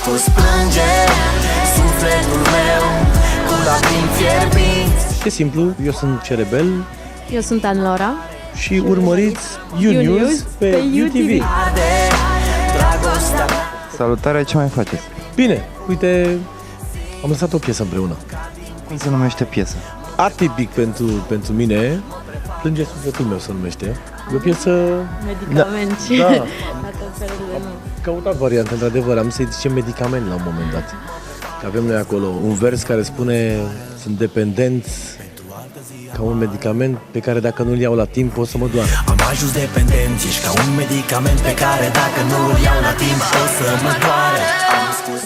spus plânge sufletul meu cu lacrimi fierbinți. E simplu, eu sunt Cerebel. Eu sunt Anlora. Și urmăriți YouNews pe UTV. Salutare, ce mai faceți? Bine, uite, am lăsat o piesă împreună. Cum se numește piesa? Atipic pentru mine, Plânge sufletul meu se numește. E o piesă... Medicamente. Da. La tot felul de nume. Căutat variante, într-adevăr, am să-i zicem medicament la un moment dat. Că avem noi acolo un vers care spune: sunt dependenți ca un medicament pe care dacă nu-l iau la timp pot să mă doară. Am ajuns dependent, ești ca un medicament pe care dacă nu-l iau la timp o să mă doară.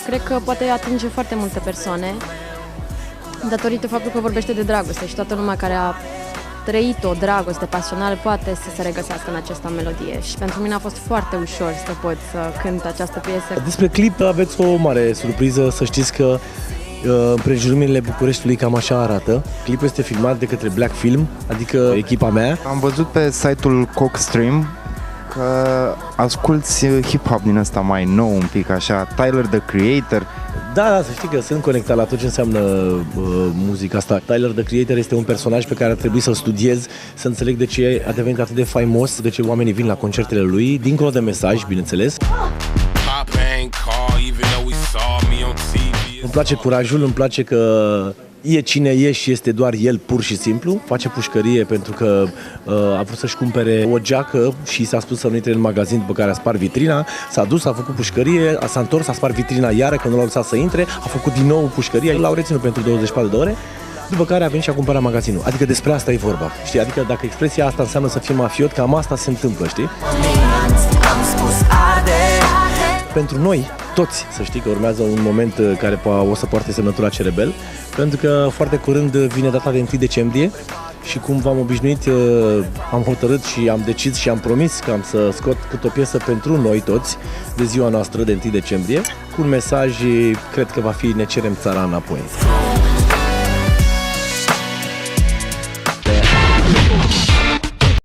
Cred că poate atinge foarte multe persoane datorită faptului că vorbește de dragoste și toată lumea care a trăit o dragoste pasională poate să se regăsească în această melodie și pentru mine a fost foarte ușor să pot să cânt această piesă. Despre clip aveți o mare surpriză, să știți că împrejurimile Bucureștiului cam așa arată. Clipul este filmat de către Black Film, adică echipa mea. Am văzut pe site-ul Cockstream că asculți hip-hop din ăsta mai nou un pic, așa, Tyler, the Creator. Da, să știi că sunt conectat la tot ce înseamnă muzica asta. Tyler, the Creator, este un personaj pe care ar trebui să-l studiez, să înțeleg de ce a devenit atât de faimos, de ce oamenii vin la concertele lui, dincolo de mesaj, bineînțeles. Îmi place curajul, îmi place că e cine e și este doar el pur și simplu. Face pușcărie pentru că a vrut să-și cumpere o geacă și s-a spus să nu intre în magazin, după care a spart vitrina. S-a dus, a făcut pușcărie, s-a întors, a spart vitrina iară, că nu l-a lăsat să intre, a făcut din nou pușcărie, l-au reținut pentru 24 de ore. După care a venit și a cumpărat magazinul. Adică despre asta e vorba, știi? Adică dacă expresia asta înseamnă să fii mafiot, cam asta se întâmplă, știi? Pentru noi, toți, să știi că urmează un moment care o să poarte semnătura Cerebel, pentru că foarte curând vine data de 1 decembrie și cum v-am obișnuit, am hotărât și am decis și am promis că am să scot câte o piesă pentru noi toți de ziua noastră de 1 decembrie, cu un mesaj, cred că va fi: ne cerem țara înapoi.